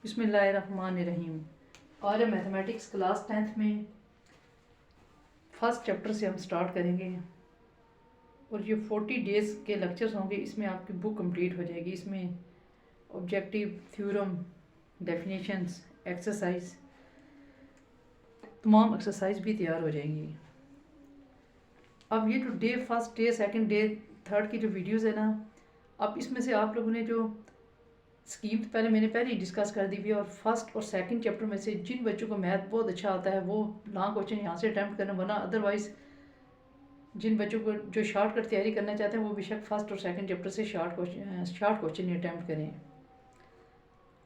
बिस्मिल्लाहिर्रहमानिर्रहीम। और mathematics class 10th में फर्स्ट चैप्टर से हम स्टार्ट करेंगे और ये 40 डेज़ के लेक्चर्स होंगे। इसमें आपकी बुक कंप्लीट हो जाएगी। इसमें ऑब्जेक्टिव, थ्योरम, डेफिनेशंस, एक्सरसाइज, तमाम एक्सरसाइज भी तैयार हो जाएंगी। अब ये जो day first day, second day, third की जो वीडियोस है ना, अब इसमें से आप लोगों ने जो स्कीम तो मैंने पहले ही डिस्कस कर दी हुई है। और फर्स्ट और सेकंड चैप्टर में से जिन बच्चों को मैथ बहुत अच्छा आता है वो लॉन्ग क्वेश्चन यहाँ से अटैम्प्ट करना, वरना अदरवाइज़ जिन बच्चों को जो शॉर्टकट तैयारी करना चाहते हैं वो बेशक फर्स्ट और सेकंड चैप्टर से शॉर्ट क्वेश्चन ही अटैम्प्ट करें।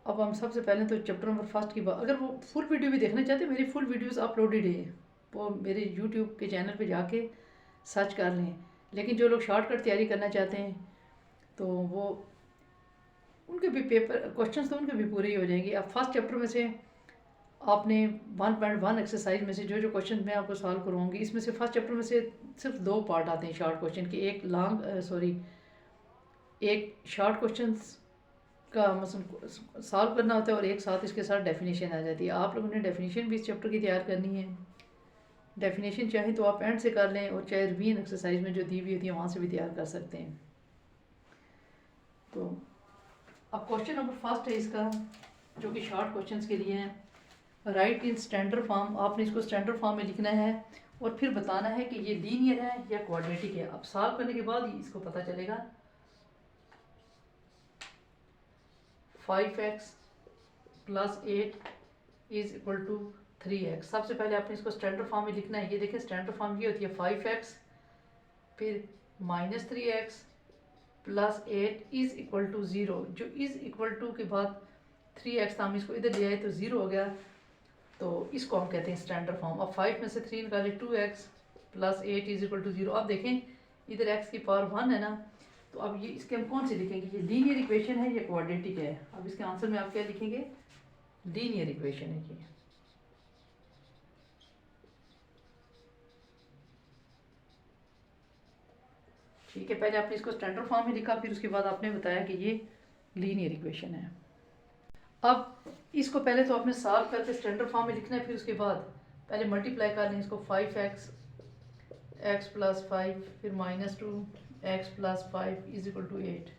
अब हम सबसे पहले तो चैप्टर नंबर फर्स्ट की बात, अगर वो फुल वीडियो भी देखना चाहते हैं, मेरी फुल वीडियोज़ अपलोडेड है, वो मेरे यूट्यूब के चैनल पर जाके सर्च कर लें। लेकिन जो लोग शॉर्टकट तैयारी करना चाहते हैं तो वो उनके भी पेपर क्वेश्चंस तो उनके भी पूरे ही हो जाएंगे। अब फर्स्ट चैप्टर में से आपने 1.1 एक्सरसाइज में से जो क्वेश्चन मैं आपको सॉल्व करवाऊंगी, इसमें से फर्स्ट चैप्टर में से सिर्फ 2 पार्ट आते हैं शॉर्ट क्वेश्चन के। एक शॉर्ट क्वेश्चंस का मतलब सॉल्व करना होता है और एक साथ इसके साथ डेफिनेशन आ जाती है। आप लोगों ने डेफिनेशन भी इस चैप्टर की तैयार करनी है। डेफिनेशन चाहे तो आप एंड से कर लें और चाहे रिवीजन एक्सरसाइज में जो दी हुई होती है वहाँ से भी तैयार कर सकते हैं। तो अब क्वेश्चन नंबर फर्स्ट है इसका, जो कि शॉर्ट क्वेश्चंस के लिए हैं। राइट इन स्टैंडर्ड फॉर्म, आपने इसको स्टैंडर्ड फॉर्म में लिखना है और फिर बताना है कि ये लीनियर है या क्वाड्रेटिक है। अब सॉल्व करने के बाद ही इसको पता चलेगा। 5x + 8 is equal to 3x। सबसे पहले आपने इसको स्टैंडर्ड फॉर्म में लिखना है। ये देखें स्टैंडर्ड फॉर्म ये होती है 5x फिर -3x + 8 इज इक्वल टू 0। जो इज इक्वल टू के बाद 3x था, हम इसको इधर ले आए तो 0 हो गया, तो इसको हम कहते हैं स्टैंडर्ड फॉर्म। अब 5 में से 3 निकाले, 2x + 8 इज इक्वल टू 0। अब देखें इधर x की पावर 1 है ना, तो अब ये इसके हम कौन से लिखेंगे, ये लीनियर इक्वेशन है या क्वाड्रेटिक है। अब इसके आंसर में आप क्या लिखेंगे, लीनियर इक्वेशन है ये। ठीक है, पहले आपने इसको स्टैंडर्ड फॉर्म में लिखा, फिर उसके बाद आपने बताया कि ये लीनियर इक्वेशन है। अब इसको पहले तो आपने सॉल्व करके स्टैंडर्ड फॉर्म में लिखना है, फिर उसके बाद पहले मल्टीप्लाई कर लें इसको। 5x x + 5 फिर -2x + 5 इज इक्वल टू 8।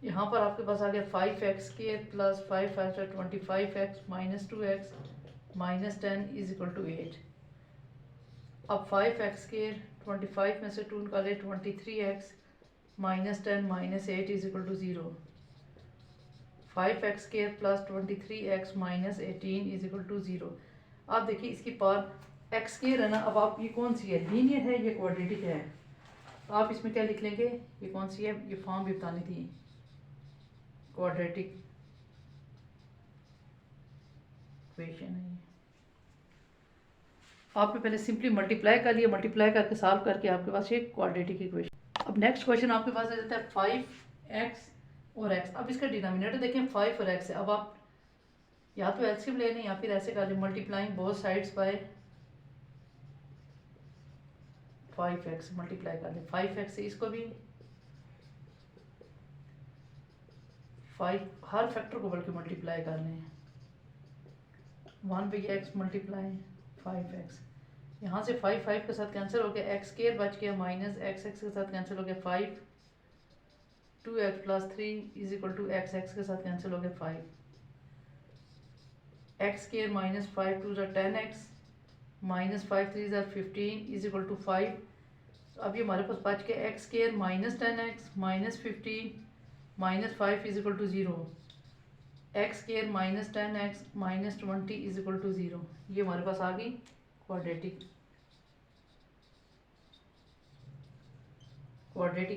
यहाँ पर आपके पास आ गया 5x² + 5 5 25x -2x -10 is equal to 8। अब 5x² 25 में से 2 निकाले, 23x -10 -8 is equal to 0। 5x² + 23x -18 is equal to 0। आप देखिए इसकी पावर x² है ना, अब आप ये कौन सी है, लीनियर है या क्वाड्रेटिक है। तो आप इसमें क्या लिख लेंगे, ये कौन सी है, ये फॉर्म भी बतानी थी, क्वाड्रेटिक इक्वेशन है। आपने पहले सिंपली मल्टीप्लाई कर लिया, मल्टीप्लाई करके सॉल्व करके आपके पास ये क्वाड्रेटिक इक्वेशन। अब नेक्स्ट क्वेश्चन आपके पास आ जाता है 5x और x। अब इसका डिनोमिनेटर देखें 5 और x है। अब आप या तो एलसीएम ले लें या फिर ऐसे कर लें, multiplying both sides by 5x multiply कर लें। 5x से इसको भी 5 हर फैक्टर को बल्कि मल्टीप्लाई कर लें। 1/x मल्टीप्लाई 5x, यहाँ से 5 5 के साथ कैंसिल हो गया, x² बच गया, -x के साथ कैंसिल हो गया 5, 2x + 3 is equal to x के साथ कैंसिल हो गया 5, x² -5 2 = 10x -5 3 = 15 is equal to 5। अब ये हमारे पास बच गया x² -10x -15 -5 is equal to 0, x² -10x -20 is equal to 0। ये हमारे पास आ गई क्वाड्रेटिक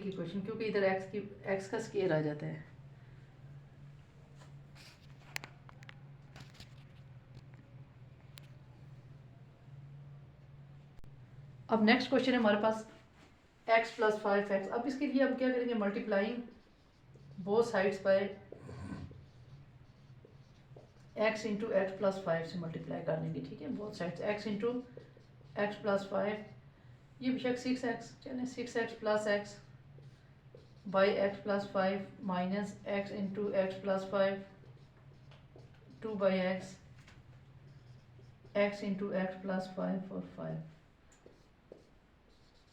इक्वेशन, क्योंकि इधर x का स्केयर आ जाता है। अब नेक्स्ट क्वेश्चन है हमारे पास x + 5x। अब इसके लिए हम क्या करेंगे, multiplying both sides by x × x + 5 से मल्टीप्लाई कर लेंगे। ठीक है, बोथ साइड्स x × x + 5, ये बेशक 6x, चलें 6x + x by x + 5 -x × x + 5 2/x x into x plus 5 और 5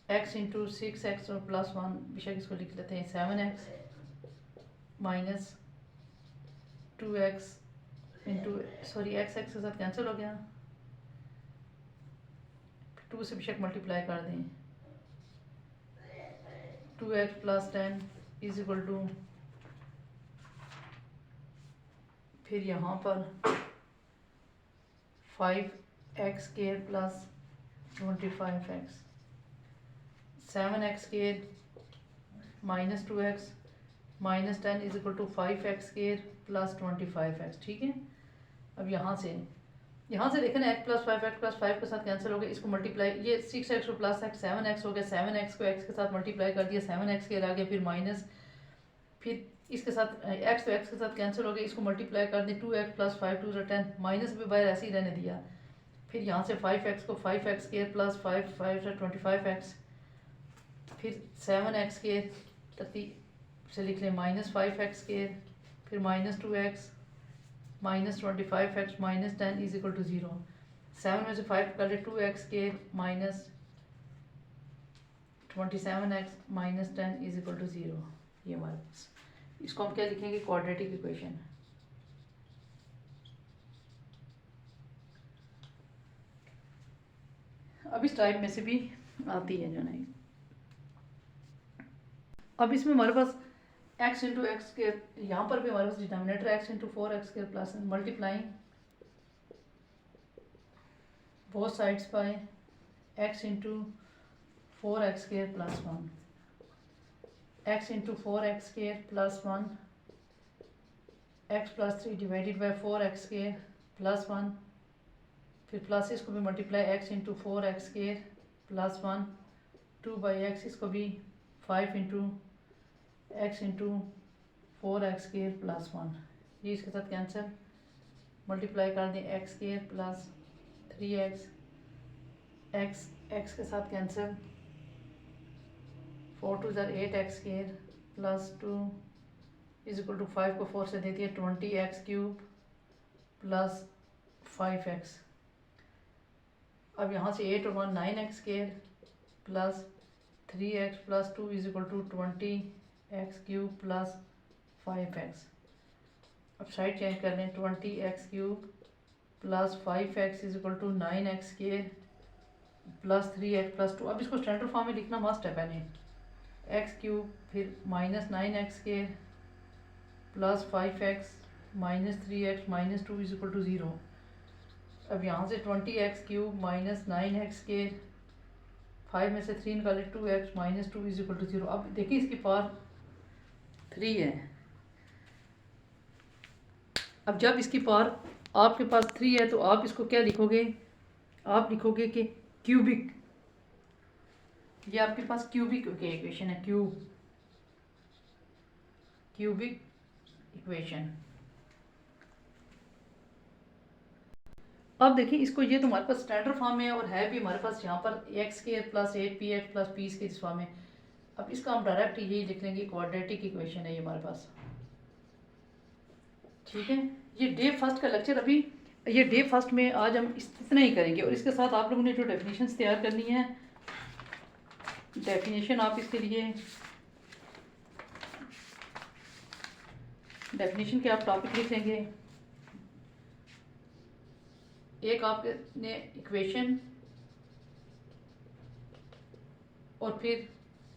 x इंटू 6x और प्लस 1, बेशक इसको लिख लेते हैं 7x minus 2x into sorry x के साथ कैंसिल हो गया, 2 से बेशक मल्टीप्लाई कर दें, 2x plus 10 is equal to, फिर यहाँ पर 5x square plus 25x, 7x square minus 2x minus 10 is equal to 5x square plus 25x। ठीक है, अब यहाँ से देखें ना x प्लस 5x प्लस 5 के साथ कैंसिल हो गया, इसको मल्टीप्लाई, ये 6x और प्लस x 7x हो गया, 7x को x के साथ मल्टीप्लाई कर दिया, 7x के आ गया, फिर माइनस, फिर इसके साथ x तो x के साथ कैंसिल हो गया, इसको मल्टीप्लाई कर दें, 2x प्लस 5 2 10, माइनस भी बाहर ऐसे ही रहने दिया, फिर यहाँ से 5x को 5x स्क्वायर प्लस 5 5 25x, फिर 7x स्क्वायर तरतीब से लिख लें माइनस 5x स्क्वायर, फिर minus 2x minus 25x minus 10 is equal to 0, 7 में से 5 कर ले 2x square minus 27x minus 10 is equal to 0। ये हमारे पास, इसको हम क्या लिखेंगे, क्वाड्रेटिक इक्वेशन। अब इस टाइप में से भी आती है जो नहीं, अब इसमें हमारे पास x इंटू एक्स के, यहाँ पर भी हमारे पास डिनोमिनेटर x इंटू 4x के plus multiplying both sides by x into 4x के प्लस 1, x इंटू 4x के plus 1, x plus 3 divided by 4x के प्लस 1, फिर प्लस इसको भी मल्टीप्लाई x इंटू 4x के प्लस 1, 2/x इसको भी 5 इंटू x इंटू 4x के प्लस 1, ये इसके साथ कैंसिल, मल्टीप्लाई कर दें x के प्लस 3x, x के साथ कैंसिल, 4 2 8x के प्लस 2 इज इक्वल टू 5 को 4 से दे दिया 20x क्यूब प्लस 5x। अब यहाँ से 8 और 1 9x के plus 3x plus 2 is equal to 20x cube plus 5x। अब साइड चेंज कर लें, 20x cube plus 5x is equal to 9x के प्लस 3x प्लस 2। अब इसको स्टैंडर्ड फॉर्म में लिखना मस्ट है पहले, x क्यूब फिर माइनस 9x के plus 5x minus 3x minus 2 is equal to 0। अब यहाँ से 20x क्यूब माइनस 9x के 5 में से 3 निकाले 2x minus 2 is equal to 0। अब देखिए इसकी पावर 3 है। अब जब इसकी पावर आपके पास 3 है तो आप इसको क्या लिखोगे, आप लिखोगे कि क्यूबिक, ये आपके पास क्यूबिक इक्वेशन है, क्यूबिक इक्वेशन। अब देखिए इसको, ये तो हमारे पास स्टैंडर्ड फॉर्म में और है भी हमारे पास यहाँ पर एक्स के प्लस 8px प्लस पी के इस फॉर्म में। अब इसका हम डायरेक्ट यही लिख लेंगे, क्वाड्रेटिक इक्वेशन है ये हमारे पास। ठीक है, ये डे फर्स्ट का लेक्चर, अभी ये डे फर्स्ट में आज हम इतना ही करेंगे और इसके साथ आप लोगों ने जो डेफिनेशंस तैयार करनी है, डेफिनेशन आप इसके लिए डेफिनेशन के आप टॉपिक लिख लेंगे। एक आपने इक्वेशन और फिर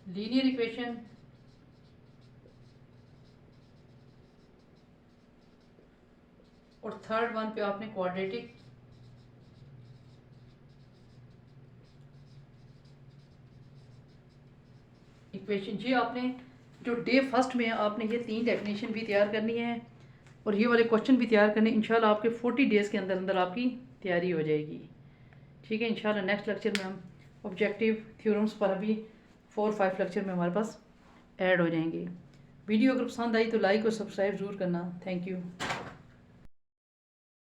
लीनियर इक्वेशन और थर्ड वन पे आपने क्वाड्रेटिक इक्वेशन। ये आपने जो डे फर्स्ट में आपने ये 3 डेफिनेशन भी तैयार करनी है और ये वाले क्वेश्चन भी तैयार करने, इंशाल्लाह आपके 40 डेज़ के अंदर अंदर आपकी तैयारी हो जाएगी। ठीक है, इंशाल्लाह नेक्स्ट लेक्चर में हम ऑब्जेक्टिव थ्योरम्स पर अभी 4-5 लेक्चर में हमारे पास ऐड हो जाएंगे। वीडियो अगर पसंद आई तो लाइक और सब्सक्राइब ज़रूर करना। Thank you.